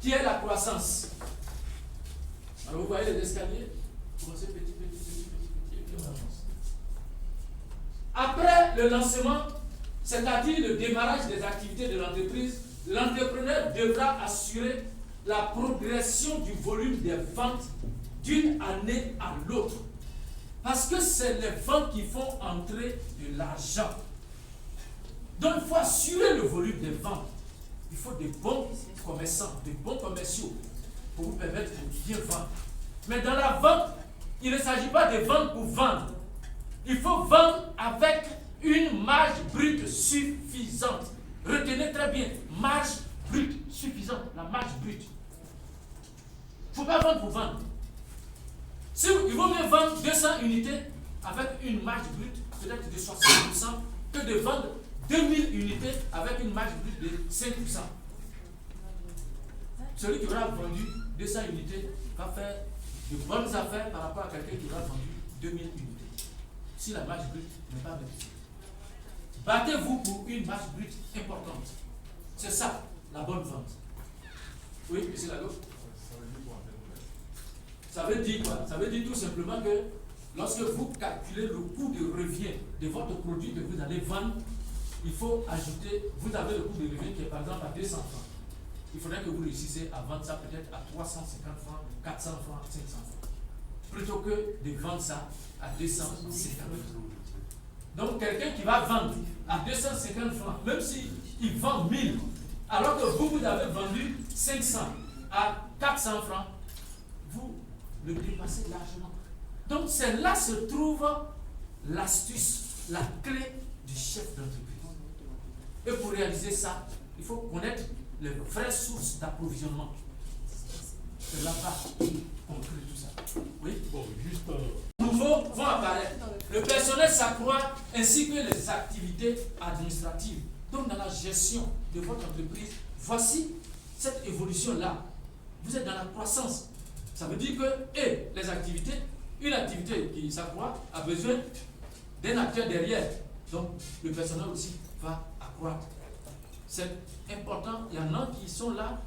qui est la croissance. Alors vous voyez les escaliers, commencez petit, et puis on avance. Après le lancement, c'est-à-dire le démarrage des activités de l'entreprise, l'entrepreneur devra assurer la progression du volume des ventes d'une année à l'autre. Parce que c'est les ventes qui font entrer de l'argent. Donc il faut assurer le volume des ventes. Il faut des bons commerçants, des bons commerciaux pour vous permettre de bien vendre. Mais dans la vente, il ne s'agit pas de vendre pour vendre. Il faut vendre avec une marge brute suffisante. Retenez très bien, marge brute suffisante, la marge brute. Il ne faut pas vendre pour vendre. Si, il vaut mieux vendre 200 unités avec une marge brute peut-être de 60% que de vendre 2000 unités avec une marge brute de 5%. Celui qui aura vendu 200 unités va faire de bonnes affaires par rapport à quelqu'un qui aura vendu 2000 unités. Si la marge brute n'est pas bénéfique. Battez-vous pour une marge brute importante. C'est ça, la bonne vente. Oui, monsieur Lago? Ça veut dire quoi? Ça veut dire tout simplement que lorsque vous calculez le coût de revient de votre produit que vous allez vendre, il faut ajouter, vous avez le coût de revient qui est par exemple à 200 francs. Il faudrait que vous réussissiez à vendre ça peut-être à 350 francs, 400 francs, 500 francs. Plutôt que de vendre ça à 250 francs. Donc quelqu'un qui va vendre à 250 francs, même s'il vend 1000, alors que vous avez vendu 500 à 400 francs, vous le dépassez largement. Donc c'est là se trouve l'astuce, la clé du chef d'entreprise. Et pour réaliser ça, il faut connaître les vraies sources d'approvisionnement. C'est là-bas qu'on crée tout ça. Oui? Bon, juste. Nouveaux vont apparaître. Le personnel s'accroît ainsi que les activités administratives. Donc dans la gestion de votre entreprise, voici cette évolution-là. Vous êtes dans la croissance. Ça veut dire que les activités, une activité qui s'accroît a besoin d'un acteur derrière. Donc le personnel aussi va accroître. C'est important. Il y en a qui sont là,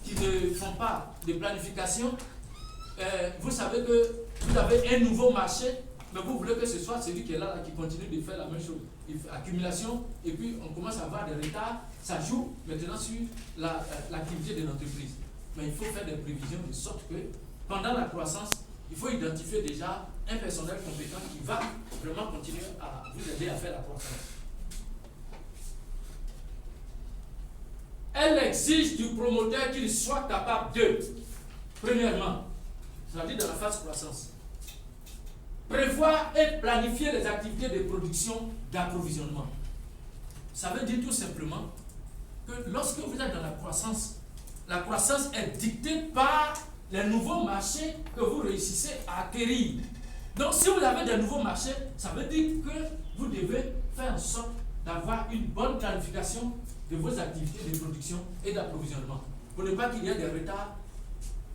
qui ne font pas de planification. Vous savez que vous avez un nouveau marché, mais vous voulez que ce soit celui qui est là qui continue de faire la même chose. Accumulation, et puis on commence à avoir des retards. Ça joue maintenant sur l'activité de l'entreprise. Mais il faut faire des prévisions de sorte que pendant la croissance, il faut identifier déjà un personnel compétent qui va vraiment continuer à vous aider à faire la croissance. Elle exige du promoteur qu'il soit capable de, premièrement, c'est-à-dire dans la phase croissance, prévoir et planifier les activités de production d'approvisionnement. Ça veut dire tout simplement que lorsque vous êtes dans la croissance est dictée par les nouveaux marchés que vous réussissez à acquérir. Donc si vous avez des nouveaux marchés, ça veut dire que vous devez faire en sorte d'avoir une bonne planification de vos activités de production et d'approvisionnement pour ne pas qu'il y ait des retards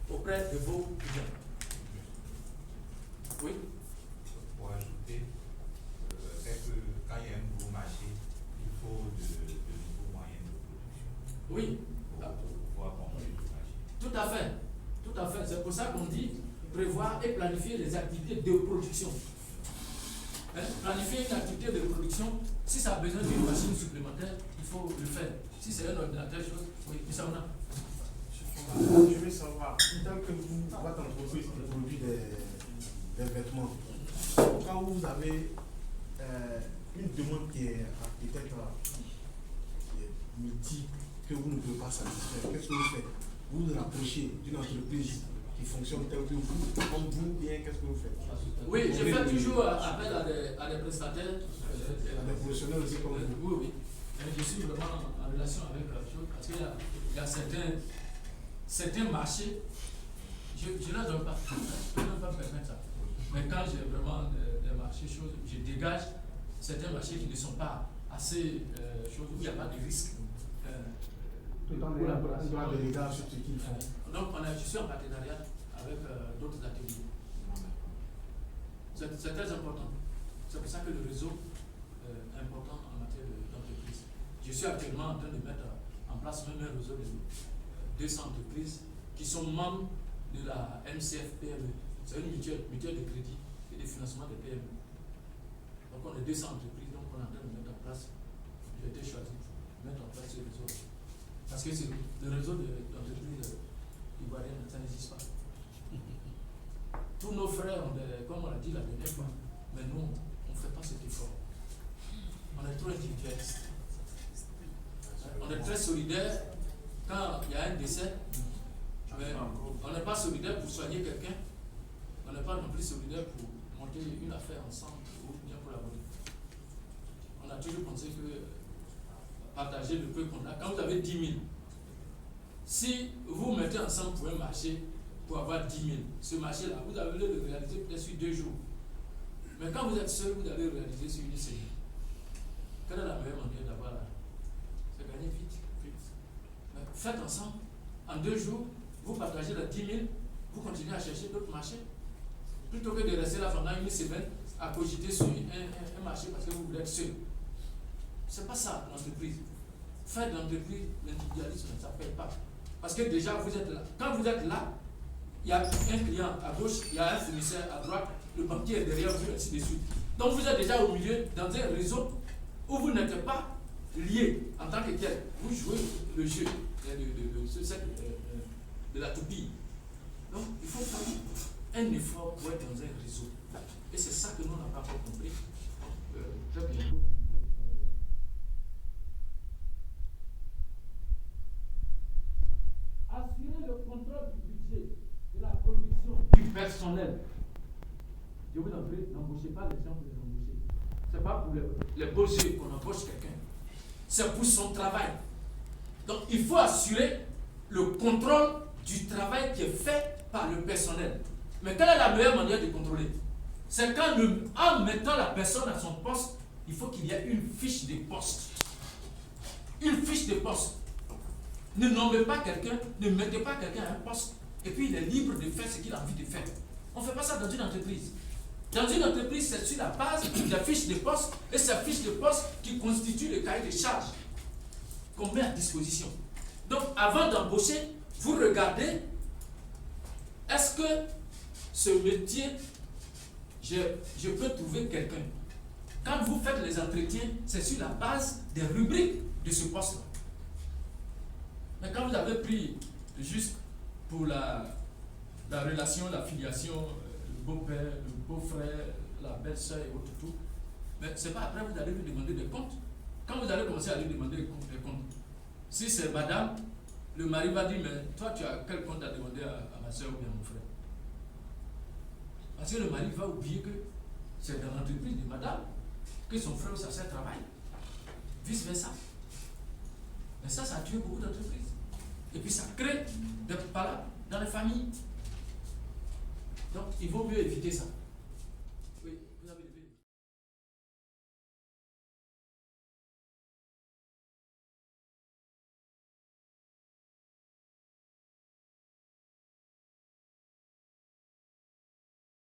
auprès de vos clients. Oui? Pour ajouter, c'est que quand il y a un nouveau marché, il faut de nouveaux moyens de production. Oui. Pour pouvoir contrôler le marché. Tout à fait. Tout à fait. C'est pour ça qu'on dit prévoir et planifier les activités de production. Planifier une activité de production, si ça a besoin d'une machine supplémentaire, il faut le faire. Si c'est un ordinateur, oui, ça on a. Je veux savoir, tant que votre entreprise produit des vêtements, quand vous avez une demande qui est peut-être multiple, que vous ne pouvez pas satisfaire, qu'est-ce que vous faites? Vous vous rapprochez d'une entreprise qui fonctionne tel que vous, comme vous, bien, qu'est-ce que vous faites? Oui, je fais toujours appel à des prestataires. À des professionnels aussi comme vous. Oui. Je suis vraiment en relation avec la chose parce qu'il y a certains marchés, je ne leur donne pas. Je ne peux pas me permettre ça. Mais quand j'ai vraiment des marchés choses, je dégage certains marchés qui ne sont pas assez choses où il n'y a pas de risque. Tout en ayant des regards sur ce qu'ils font. Donc je suis en partenariat avec d'autres ateliers. C'est très important. C'est pour ça que le réseau est important en matière d'entreprise. Je suis actuellement en train de mettre en place même un réseau 200 entreprises qui sont membres de la MCFPME. C'est une mutuelle de crédit et de financement des PME. Donc on est 200 entreprises, donc on est en train de mettre en place, j'ai été choisi pour mettre en place ce réseau. Parce que c'est le réseau d'entreprises ivoiriennes, ça n'existe pas. Tous nos frères, comme on l'a dit la dernière fois, mais nous, on ne fait pas cet effort. On est trop individualiste. On est très solidaire quand il y a un décès, mais on n'est pas solidaire pour soigner quelqu'un. On n'est pas non plus solidaire pour monter une affaire ensemble ou bien collaborer. On a toujours pensé que partager le peu qu'on a, quand vous avez 10 000, si vous mettez ensemble pour un marché, pour avoir 10 000, ce marché-là, vous allez le réaliser peut-être sur 2 jours. Mais quand vous êtes seul, vous allez le réaliser sur une semaine. Quelle est la meilleure manière d'avoir l'argent? C'est gagner vite. Mais faites ensemble, en 2 jours, vous partagez les 10 000, vous continuez à chercher d'autres marchés. Plutôt que de rester là pendant une semaine à cogiter sur un marché parce que vous voulez être seul. C'est pas ça l'entreprise. Faire de l'entreprise, l'individualisme, ça ne paye pas. Parce que déjà, vous êtes là. Quand vous êtes là, il y a un client à gauche, il y a un fournisseur à droite, le banquier est derrière vous, ainsi de suite. Donc vous êtes déjà au milieu, dans un réseau où vous n'êtes pas lié en tant que tel. Vous jouez le jeu de la toupie. Donc il faut faire un effort pour être dans un réseau. Et c'est ça que nous n'avons pas encore compris. Très bientôt. Assurer le contrôle du budget, de la production, du personnel. Je vous en prie, n'embauchez pas les gens pour les embaucher. Ce n'est pas pour les beaux yeux qu'on embauche quelqu'un. C'est pour son travail. Donc il faut assurer le contrôle du travail qui est fait par le personnel. Mais quelle est la meilleure manière de contrôler? C'est quand, en mettant la personne à son poste, il faut qu'il y ait une fiche de poste. Une fiche de poste. Ne nommez pas quelqu'un, ne mettez pas quelqu'un à un poste, et puis il est libre de faire ce qu'il a envie de faire. On ne fait pas ça dans une entreprise. Dans une entreprise, c'est sur la base de la fiche de poste, et c'est la fiche de poste qui constitue le cahier de charges qu'on met à disposition. Donc, avant d'embaucher, vous regardez, est-ce que ce métier, je peux trouver quelqu'un? Quand vous faites les entretiens, c'est sur la base des rubriques de ce poste-là. Mais quand vous avez pris juste pour la relation, la filiation, le beau-père, le beau-frère, la belle-sœur et autres tout, mais c'est pas après vous allez lui demander des comptes. Quand vous allez commencer à lui demander des comptes, si c'est madame, le mari va dire, mais toi tu as quel compte à demander à ma soeur ou bien à mon frère? Parce que le mari va oublier que c'est dans l'entreprise de madame que son frère ou sa soeur travaille. Vice versa. Mais ça a tué beaucoup d'entreprises. Et puis ça crée des palabres dans les familles. Donc il vaut mieux éviter ça.